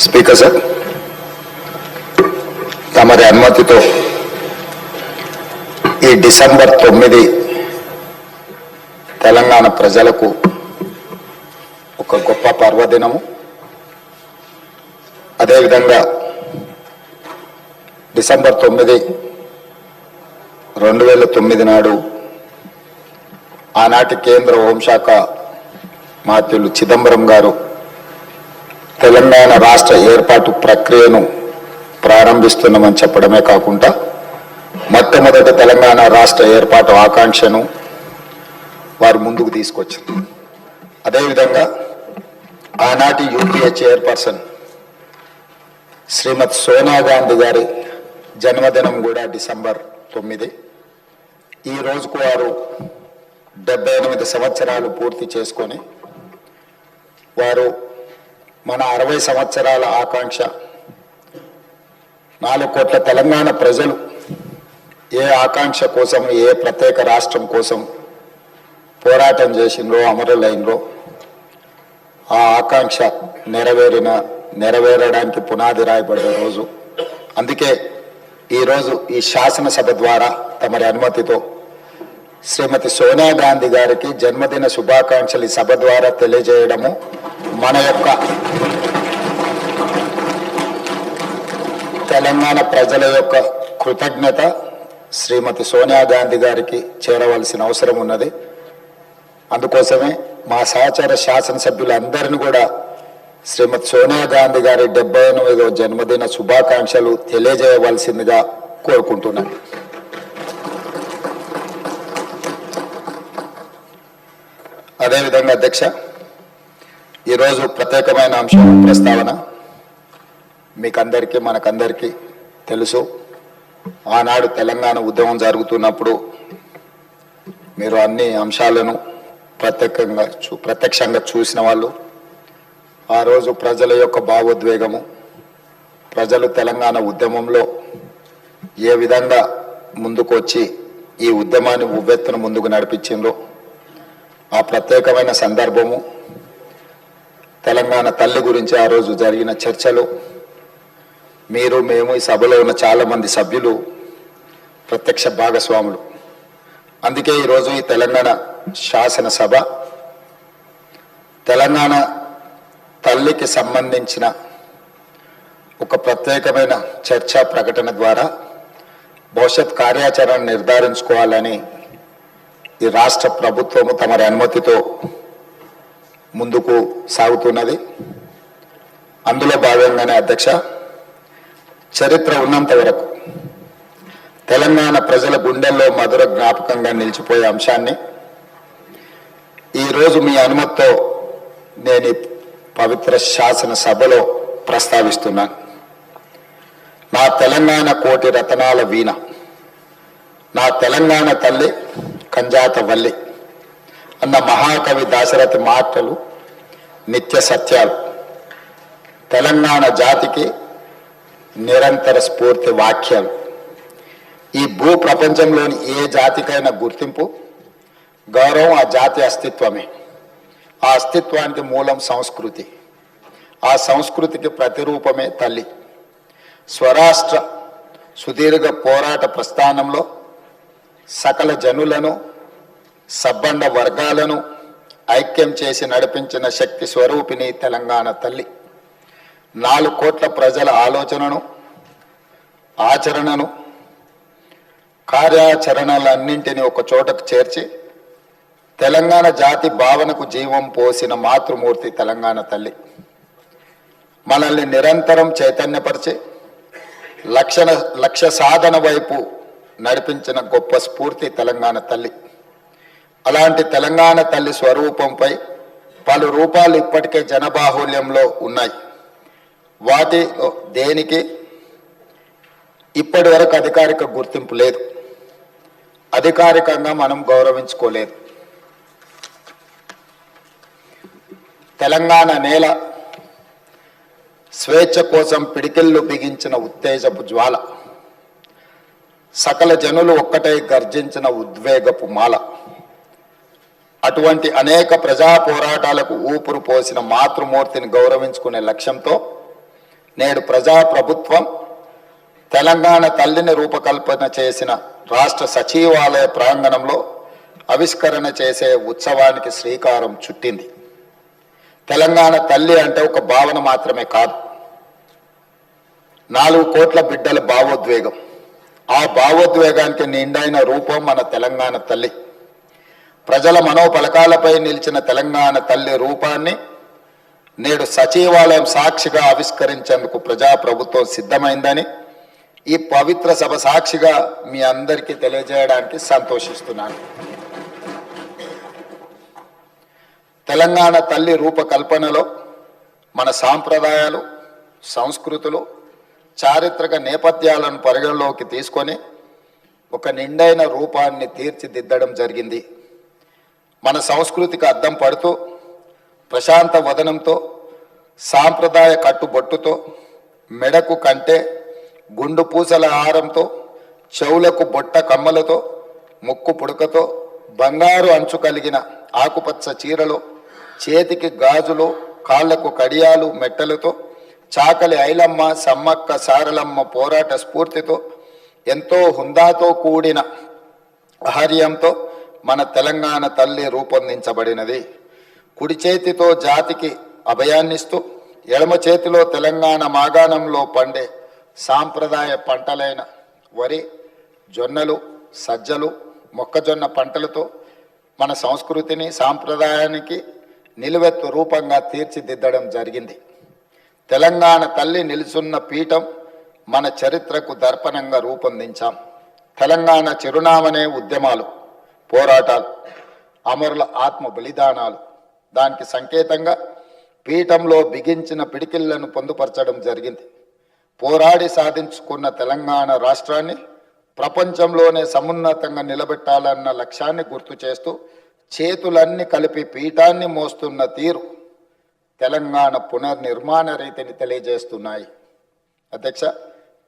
Speaker sir, తమరి అనుమతితో ఈ డిసెంబర్ 9 తెలంగాణ ప్రజలకు ఒక గొప్ప పర్వదినము. అదేవిధంగా డిసెంబర్ 9, 2009 నాడు ఆనాటి కేంద్ర హోంశాఖ మంత్రులు చిదంబరం గారు తెలంగాణ రాష్ట్ర ఏర్పాటు ప్రక్రియను ప్రారంభిస్తున్నామని చెప్పడమే కాకుండా మొట్టమొదటి తెలంగాణ రాష్ట్ర ఏర్పాటు ఆకాంక్షను వారు ముందుకు తీసుకొచ్చారు. అదేవిధంగా ఆనాటి యూపీఏ చైర్పర్సన్ శ్రీమతి సోనియా గాంధీ గారి జన్మదినం కూడా డిసెంబర్ 9. ఈ రోజుకు వారు 78 సంవత్సరాలు పూర్తి చేసుకొని వారు మన 60 సంవత్సరాల ఆకాంక్ష 4 కోట్ల తెలంగాణ ప్రజలు ఏ ఆకాంక్ష కోసం, ఏ ప్రత్యేక రాష్ట్రం కోసం పోరాటం చేసిండ్రో, అమరులైనరో ఆ ఆకాంక్ష నెరవేరడానికి పునాది రాయబడ్డ రోజు. అందుకే ఈరోజు ఈ శాసనసభ ద్వారా తమరి అనుమతితో శ్రీమతి సోనియా గాంధీ గారికి జన్మదిన శుభాకాంక్షలు ఈ సభ ద్వారా తెలియజేయడము మన యొక్క తెలంగాణ ప్రజల యొక్క కృతజ్ఞత శ్రీమతి సోనియా గాంధీ గారికి చేరవలసిన అవసరం ఉన్నది. అందుకోసమే మా సహచర శాసనసభ్యులందరినీ కూడా శ్రీమతి సోనియా గాంధీ గారి 78వ జన్మదిన శుభాకాంక్షలు తెలియజేయవలసిందిగా కోరుకుంటున్నాను. అదేవిధంగా అధ్యక్ష, ఈరోజు ప్రత్యేకమైన అంశం ప్రస్తావన మీకందరికీ మనకందరికీ తెలుసు. ఆనాడు తెలంగాణ ఉద్యమం జరుగుతున్నప్పుడు మీరు అన్ని అంశాలను ప్రత్యక్షంగా చూసిన వాళ్ళు. ఆ రోజు ప్రజల యొక్క భావోద్వేగము, ప్రజలు తెలంగాణ ఉద్యమంలో ఏ విధంగా ముందుకు వచ్చి ఈ ఉద్యమాన్ని ఉవ్వెత్తున ముందుకు నడిపించిందో ఆ ప్రత్యేకమైన సందర్భము, తెలంగాణ తల్లి గురించి ఆ రోజు జరిగిన చర్చలు, మేము ఈ సభలో ఉన్న చాలామంది సభ్యులు ప్రత్యక్ష భాగస్వాములు. అందుకే ఈరోజు ఈ తెలంగాణ శాసనసభ తెలంగాణ తల్లికి సంబంధించిన ఒక ప్రత్యేకమైన చర్చా ప్రకటన ద్వారా భవిష్యత్ కార్యాచరణ నిర్ధారించుకోవాలని ఈ రాష్ట్ర ప్రభుత్వము తమరి అనుమతితో ముందుకు సాగుతున్నది. అందులో భాగంగానే అధ్యక్ష, చరిత్ర ఉన్నంత వరకు తెలంగాణ ప్రజల గుండెల్లో మధుర జ్ఞాపకంగా నిలిచిపోయే అంశాన్ని ఈరోజు మీ అనుమతితో నేను ఈ పవిత్ర శాసన సభలో ప్రస్తావిస్తున్నాను. నా తెలంగాణ కోటి రతనాల వీణ, నా తెలంగాణ తల్లి కంజాత వల్లి అన్న మహాకవి దాశరథి మాటలు నిత్య సత్యాలు. తెలంగాణ జాతికి నిరంతర స్ఫూర్తి వాక్యాలు. ఈ భూ ప్రపంచంలోని ఏ జాతికైనా గుర్తింపు, గౌరవం ఆ జాతి అస్తిత్వమే. ఆ అస్తిత్వానికి మూలం సంస్కృతి, ఆ సంస్కృతికి ప్రతిరూపమే తల్లి. స్వరాష్ట్ర సుదీర్ఘ పోరాట ప్రస్థానంలో సకల జనులను, సబ్బండ వర్గాలను ఐక్యం చేసి నడిపించిన శక్తి స్వరూపిణి తెలంగాణ తల్లి. 4 కోట్ల ప్రజల ఆలోచనను, ఆచరణను, కార్యాచరణలన్నింటినీ ఒక చోటకు చేర్చి తెలంగాణ జాతి భావనకు జీవం పోసిన మాతృమూర్తి తెలంగాణ తల్లి. మనల్ని నిరంతరం చైతన్యపరిచి లక్ష్య సాధన వైపు నడిపించిన గొప్ప స్ఫూర్తి తెలంగాణ తల్లి. అలాంటి తెలంగాణ తల్లి స్వరూపంపై పలు రూపాలు ఇప్పటికే జనబాహుల్యంలో ఉన్నాయి. వాటిలో దేనికి ఇప్పటి వరకు అధికారిక గుర్తింపు లేదు, అధికారికంగా మనం గౌరవించుకోలేదు. తెలంగాణ నేల స్వేచ్ఛ కోసం పిడికిళ్ళు బిగించిన ఉత్తేజపు జ్వాల, సకల జనులు ఒక్కటై గర్జించిన ఉద్వేగపు మాల. అటువంటి అనేక ప్రజా పోరాటాలకు ఊపిరి పోసిన మాతృమూర్తిని గౌరవించుకునే లక్ష్యంతో నేడు ప్రజాప్రభుత్వం తెలంగాణ తల్లిని రూపకల్పన చేసిన రాష్ట్ర సచివాలయ ప్రాంగణంలో ఆవిష్కరణ చేసే ఉత్సవానికి శ్రీకారం చుట్టింది. తెలంగాణ తల్లి అంటే ఒక భావన మాత్రమే కాదు, 4 కోట్ల బిడ్డల భావోద్వేగం. ఆ భావోద్వేగానికి నిండైన రూపం మన తెలంగాణ తల్లి. ప్రజల మనోపలకాలపై నిలిచిన తెలంగాణ తల్లి రూపాన్ని నేడు సచివాలయం సాక్షిగా ఆవిష్కరించేందుకు ప్రజాప్రభుత్వం సిద్ధమైందని ఈ పవిత్ర సభ సాక్షిగా మీ అందరికీ తెలియజేయడానికి సంతోషిస్తున్నాను. తెలంగాణ తల్లి రూపకల్పనలో మన సాంప్రదాయాలు, సంస్కృతులు, చారిత్రక నేపథ్యాలను పరిగణలోకి తీసుకొని ఒక నిండైన రూపాన్ని తీర్చిదిద్దడం జరిగింది. మన సంస్కృతికి అద్దం పడుతూ ప్రశాంత వదనంతో, సాంప్రదాయ కట్టుబొట్టుతో, మెడకు కంటే, గుండు పూసల హారంతో, చెవులకు బొట్ట కమ్మలతో, ముక్కు పుడకతో, బంగారు అంచు కలిగిన ఆకుపచ్చ చీరలో, చేతికి గాజులు, కాళ్లకు కడియాలు మెట్టలతో, చాకలి ఐలమ్మ, సమ్మక్క సారలమ్మ పోరాట స్ఫూర్తితో, ఎంతో హుందాతో కూడిన ఆహార్యంతో మన తెలంగాణ తల్లి రూపొందించబడినది. కుడి చేతితో జాతికి అభయాన్నిస్తూ, ఎడమ చేతిలో తెలంగాణ మాగాణంలో పండే సాంప్రదాయ పంటలైన వరి, జొన్నలు, సజ్జలు, మొక్కజొన్న పంటలతో మన సంస్కృతిని, సాంప్రదాయానికి నిలువెత్తు రూపంగా తీర్చిదిద్దడం జరిగింది. తెలంగాణ తల్లి నిలుచున్న పీఠం మన చరిత్రకు దర్పణంగా రూపొందించాం. తెలంగాణ చిరునామనే ఉద్యమాలు, పోరాటాలు, అమరుల ఆత్మ బలిదానాలు. దానికి సంకేతంగా పీఠంలో బిగించిన పిడికిళ్లను పొందుపరచడం జరిగింది. పోరాడి సాధించుకున్న తెలంగాణ రాష్ట్రాన్ని ప్రపంచంలోనే సమున్నతంగా నిలబెట్టాలన్న లక్ష్యాన్ని గుర్తు చేస్తూ చేతులన్నీ కలిపి పీఠాన్ని మోస్తున్న తీరు తెలంగాణ పునర్నిర్మాణ రీతిని తెలియజేస్తున్నాయి. అధ్యక్ష,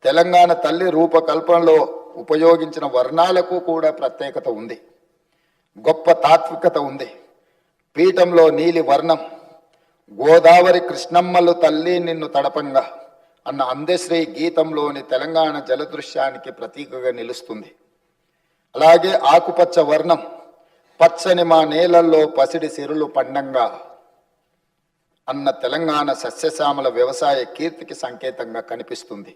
తెలంగాణ తల్లి రూపకల్పనలో ఉపయోగించిన వర్ణాలకు కూడా ప్రత్యేకత ఉంది, గొప్ప తాత్వికత ఉంది. పీఠంలో నీలి వర్ణం గోదావరి కృష్ణమ్మలు తల్లి నిన్ను తడపంగా అన్న అందశ్రీ గీతంలోని తెలంగాణ జలదృశ్యానికి ప్రతీకగా నిలుస్తుంది. అలాగే ఆకుపచ్చ వర్ణం పచ్చని మా నేలల్లో పసిడి సిరులు పండంగా అన్న తెలంగాణ సస్యశ్యామల వ్యవసాయ కీర్తికి సంకేతంగా కనిపిస్తుంది.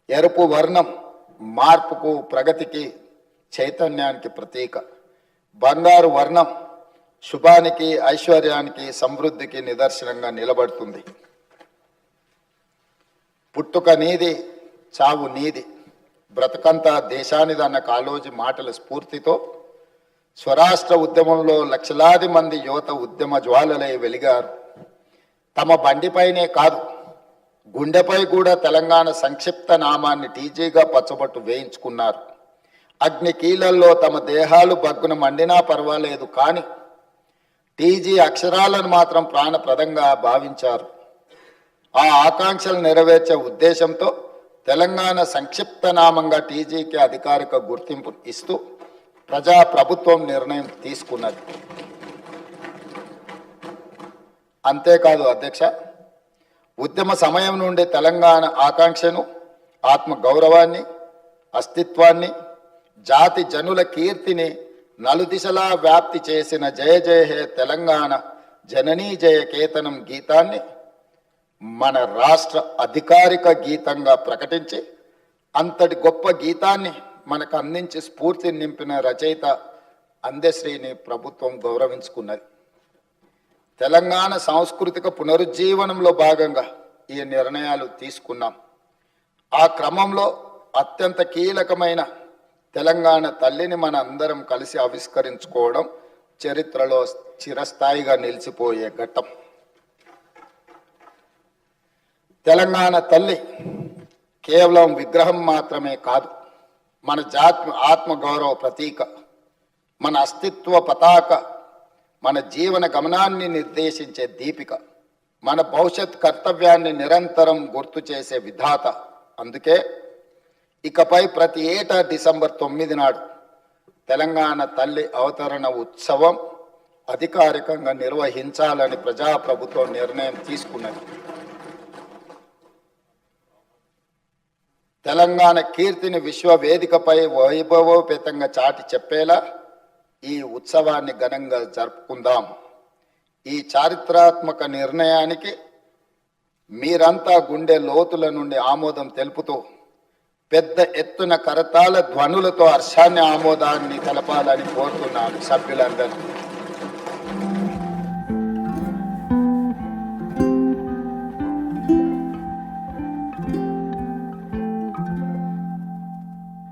ఎరుపు వర్ణం మార్పుకు, ప్రగతికి, చైతన్యానికి ప్రతీక. బంగారు వర్ణం శుభానికి, ఐశ్వర్యానికి, సమృద్ధికి నిదర్శనంగా నిలబడుతుంది. పుట్టుక నీది, చావు నీది, బ్రతకంతా దేశానిదన్న కాళోజీ మాటల స్ఫూర్తితో స్వరాష్ట్ర ఉద్యమంలో లక్షలాది మంది యువత ఉద్యమ జ్వాలలై వెలిగారు. తమ బండిపైనే కాదు, గుండెపై కూడా తెలంగాణ సంక్షిప్త నామాన్ని టీజీగా పచ్చబొట్టు వేయించుకున్నారు. అగ్ని కీలల్లో తమ దేహాలు బగ్గున మండినా పర్వాలేదు, కానీ టీజీ అక్షరాలను మాత్రం ప్రాణప్రదంగా భావించారు. ఆ ఆకాంక్షలు నెరవేర్చే ఉద్దేశంతో తెలంగాణ సంక్షిప్త నామంగా టీజీకి అధికారిక గుర్తింపు ఇస్తూ ప్రజాప్రభుత్వం నిర్ణయం తీసుకున్నది. అంతేకాదు అధ్యక్ష, ఉద్యమ సమయం నుండి తెలంగాణ ఆకాంక్షను, ఆత్మ గౌరవాన్ని, అస్తిత్వాన్ని, జాతి జనుల కీర్తిని నలుదిశలా వ్యాప్తి చేసిన జయ జయ హే తెలంగాణ జననీ జయ కేతనం గీతాన్ని మన రాష్ట్ర అధికారిక గీతంగా ప్రకటించి అంతటి గొప్ప గీతాన్ని మనకు అందించి స్ఫూర్తి నింపిన రచయిత అందశ్రీని ప్రభుత్వం గౌరవించుకున్నది. తెలంగాణ సాంస్కృతిక పునరుజ్జీవనంలో భాగంగా ఈ నిర్ణయాలు తీసుకున్నాం. ఆ క్రమంలో అత్యంత కీలకమైన తెలంగాణ తల్లిని మన అందరం కలిసి ఆవిష్కరించుకోవడం చరిత్రలో చిరస్థాయిగా నిలిచిపోయే ఘట్టం. తెలంగాణ తల్లి కేవలం విగ్రహం మాత్రమే కాదు, మన జాతి ఆత్మగౌరవ ప్రతీక, మన అస్తిత్వ పతాక, మన జీవన గమనాన్ని నిర్దేశించే దీపిక, మన భవిష్యత్ కర్తవ్యాన్ని నిరంతరం గుర్తు చేసే విధాత. అందుకే ఇకపై ప్రతి ఏటా డిసెంబర్ 9 నాడు తెలంగాణ తల్లి అవతరణ ఉత్సవం అధికారికంగా నిర్వహించాలని ప్రజాప్రభుత్వం నిర్ణయం తీసుకున్నది. తెలంగాణ కీర్తిని విశ్వవేదికపై వైభవోపేతంగా చాటి చెప్పేలా ఈ ఉత్సవాన్ని ఘనంగా జరుపుకుందాం. ఈ చారిత్రాత్మక నిర్ణయానికి మీరంతా గుండె లోతుల నుండి ఆమోదం తెలుపుతూ పెద్ద ఎత్తున కరతాళ ధ్వనులతో హర్షాన్ని ఆమోదాన్ని తెలపాలని కోరుతున్నాను సభ్యులందరూ.